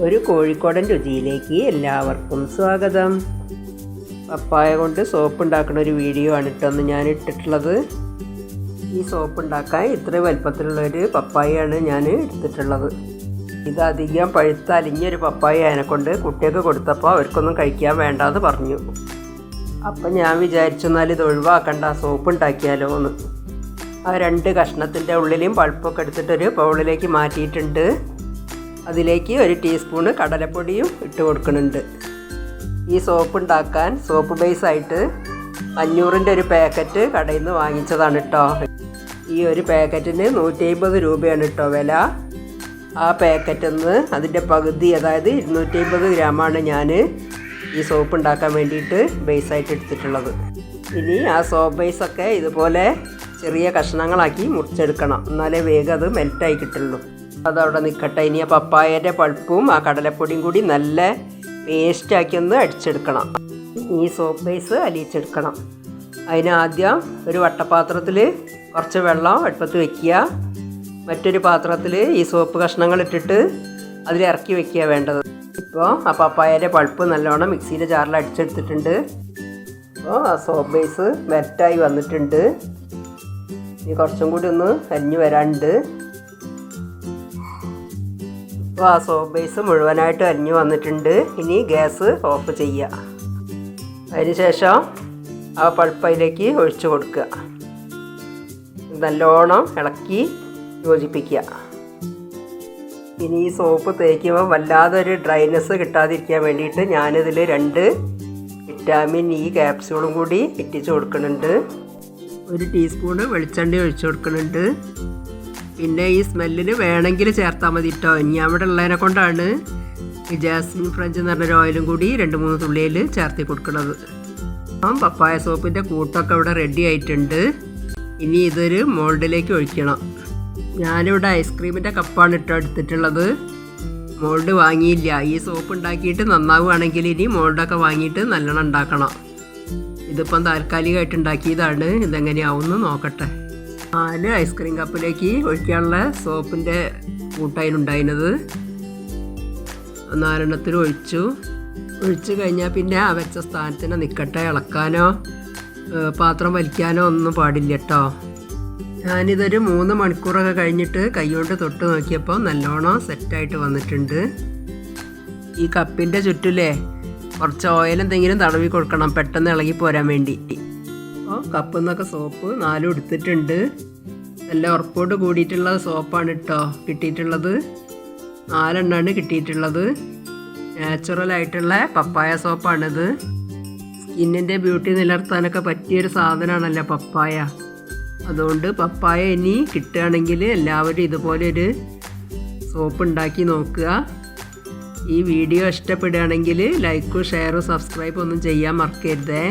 ഒരു കോഴിക്കോടൻ രുചിയിലേക്ക് എല്ലാവർക്കും സ്വാഗതം. പപ്പായ കൊണ്ട് സോപ്പ് ഉണ്ടാക്കുന്ന ഒരു വീഡിയോ ആണ് ഇട്ടൊന്ന് ഞാൻ ഇട്ടിട്ടുള്ളത്. ഈ സോപ്പ് ഉണ്ടാക്കാൻ ഇത്ര വലുപ്പത്തിലുള്ളൊരു പപ്പായയാണ് ഞാൻ എടുത്തിട്ടുള്ളത്. ഇതധികം പഴുത്ത അലിഞ്ഞൊരു പപ്പായ അതിനെക്കൊണ്ട് കുട്ടിയൊക്കെ കൊടുത്തപ്പോൾ അവർക്കൊന്നും കഴിക്കാൻ വേണ്ടാന്ന് പറഞ്ഞു. അപ്പം ഞാൻ വിചാരിച്ചെന്നാൽ ഇത് ഒഴിവാക്കണ്ട, സോപ്പ് ഉണ്ടാക്കിയാലോ എന്ന്. ആ 2 കഷ്ണത്തിൻ്റെ ഉള്ളിലും പൾപ്പൊക്കെ എടുത്തിട്ടൊരു ബൗളിലേക്ക് മാറ്റിയിട്ടുണ്ട്. അതിലേക്ക് 1 ടീസ്പൂണ് കടലപ്പൊടിയും ഇട്ട് കൊടുക്കുന്നുണ്ട്. ഈ സോപ്പ് ഉണ്ടാക്കാൻ സോപ്പ് ബേസായിട്ട് 500-ൻ്റെ ഒരു പാക്കറ്റ് കടയിൽ നിന്ന് വാങ്ങിച്ചതാണ് കേട്ടോ. ഈ ഒരു പാക്കറ്റിന് 150 രൂപയാണ് കേട്ടോ വില. ആ പാക്കറ്റിൽ നിന്ന് അതിൻ്റെ പകുതി, അതായത് 250 ഗ്രാമാണ് ഞാൻ ഈ സോപ്പ് ഉണ്ടാക്കാൻ വേണ്ടിയിട്ട് ബേസായിട്ട് എടുത്തിട്ടുള്ളത്. ഇനി ആ സോപ്പ് ബേസൊക്കെ ഇതുപോലെ ചെറിയ കഷ്ണങ്ങളാക്കി മുറിച്ചെടുക്കണം, എന്നാലേ വേഗം അത് മെൽറ്റായി കിട്ടുള്ളൂ. അതവിടെ നിൽക്കട്ടെ. ഇനി ആ പപ്പായൻ്റെ പൾപ്പും ആ കടലപ്പൊടിയും കൂടി നല്ല പേസ്റ്റാക്കി ഒന്ന് അടിച്ചെടുക്കണം. ഈ സോപ്പ് ബേസ് അലിയിച്ചെടുക്കണം. അതിനാദ്യം ഒരു വട്ടപാത്രത്തിൽ കുറച്ച് വെള്ളം അടുപ്പത്ത് വയ്ക്കുക. മറ്റൊരു പാത്രത്തിൽ ഈ സോപ്പ് കഷ്ണങ്ങൾ ഇട്ടിട്ട് അതിൽ ഇറക്കി വയ്ക്കുക വേണ്ടത്. ഇപ്പോൾ ആ പപ്പായൻ്റെ പൾപ്പ് നല്ലോണം മിക്സിയുടെ ജാറിൽ അടിച്ചെടുത്തിട്ടുണ്ട്. അപ്പോൾ ആ സോപ്പ് ബേസ് മെൽറ്റായി വന്നിട്ടുണ്ട്. ഇനി കുറച്ചും കൂടി ഒന്ന് അരിഞ്ഞു വരാനുണ്ട്. അപ്പോൾ ആ സോപ്പ് ബേസ് മുഴുവനായിട്ട് അരിഞ്ഞു വന്നിട്ടുണ്ട്. ഇനി ഗ്യാസ് ഓഫ് ചെയ്യുക. അതിന് ശേഷം ആ പൾപ്പ് അതിലേക്ക് ഒഴിച്ചു കൊടുക്കുക. നല്ലോണം ഇളക്കി യോജിപ്പിക്കുക. ഇനി ഈ സോപ്പ് തേക്കുമ്പോൾ വല്ലാതൊരു ഡ്രൈനെസ് കിട്ടാതിരിക്കാൻ വേണ്ടിയിട്ട് ഞാനിതിൽ 2 വിറ്റാമിൻ ഇ ക്യാപ്സ്യൂളും കൂടി ഇറ്റിച്ച് കൊടുക്കുന്നുണ്ട്. 1 ടീസ്പൂണ് വെളിച്ചെണ്ണ ഒഴിച്ചു കൊടുക്കുന്നുണ്ട്. പിന്നെ ഈ സ്മെല്ലിന് വേണമെങ്കിൽ ചേർത്താൽ മതി കേട്ടോ. ഇനി അവിടെ ഉള്ളതിനെ കൊണ്ടാണ് ഈ ജാസ്മിൻ ഫ്രഞ്ച് എന്ന് പറഞ്ഞൊരു ഓയിലും കൂടി 2-3 തുള്ളിയിൽ ചേർത്തി കൊടുക്കുന്നത്. പപ്പായ സോപ്പിൻ്റെ കൂട്ടൊക്കെ ഇവിടെ റെഡി ആയിട്ടുണ്ട്. ഇനി ഇതൊരു മോൾഡിലേക്ക് ഒഴിക്കണം. ഞാനിവിടെ ഐസ്ക്രീമിൻ്റെ കപ്പാണ് ഇട്ടോ എടുത്തിട്ടുള്ളത്. മോൾഡ് വാങ്ങിയില്ല. ഈ സോപ്പ് ഉണ്ടാക്കിയിട്ട് നന്നാവുകയാണെങ്കിൽ ഇനി മോൾഡൊക്കെ വാങ്ങിയിട്ട് നല്ലോണം ഉണ്ടാക്കണം. ഇതിപ്പം താൽക്കാലികമായിട്ട് ഉണ്ടാക്കിയതാണ്. ഇതെങ്ങനെയാവുമെന്ന് നോക്കട്ടെ. 4 ഐസ്ക്രീം കപ്പിലേക്ക് ഒഴിക്കാനുള്ള സോപ്പിൻ്റെ കൂട്ടായിലുണ്ടായിരുന്നത് 4 ഒഴിച്ചു കഴിഞ്ഞാൽ പിന്നെ ആ വെച്ച സ്ഥാനത്തിന് നിൽക്കട്ടെ. ഇളക്കാനോ പാത്രം വലിക്കാനോ ഒന്നും പാടില്ല കേട്ടോ. ഞാനിതൊരു 3 മണിക്കൂറൊക്കെ കഴിഞ്ഞിട്ട് കൈകൊണ്ട് തൊട്ട് നോക്കിയപ്പോൾ നല്ലോണം സെറ്റായിട്ട് വന്നിട്ടുണ്ട്. ഈ കപ്പിൻ്റെ ചുറ്റിലേ കുറച്ച് ഓയിൽ എന്തെങ്കിലും തടവി കൊടുക്കണം, പെട്ടെന്ന് ഇളകി പോരാൻ വേണ്ടി. അപ്പോൾ കപ്പിൽ നിന്നൊക്കെ സോപ്പ് 4 എടുത്തിട്ടുണ്ട്. നല്ല ഉറപ്പോട് കൂടിയിട്ടുള്ള സോപ്പാണ് കേട്ടോ കിട്ടിയിട്ടുള്ളത്. 4 എണ്ണമാണ് കിട്ടിയിട്ടുള്ളത്. നാച്ചുറലായിട്ടുള്ള പപ്പായ സോപ്പാണിത്. സ്കിന്നിൻ്റെ ബ്യൂട്ടി നിലനിർത്താനൊക്കെ പറ്റിയൊരു സാധനമാണല്ലോ പപ്പായ. അതുകൊണ്ട് പപ്പായ ഇനി കിട്ടുകയാണെങ്കിൽ എല്ലാവരും ഇതുപോലൊരു സോപ്പ് ഉണ്ടാക്കി നോക്കുക. ഈ വീഡിയോ ഇഷ്ടപ്പെടുകയാണെങ്കിൽ ലൈക്കും ഷെയറും സബ്സ്ക്രൈബും ഒന്നും ചെയ്യാൻ മറക്കരുതേ.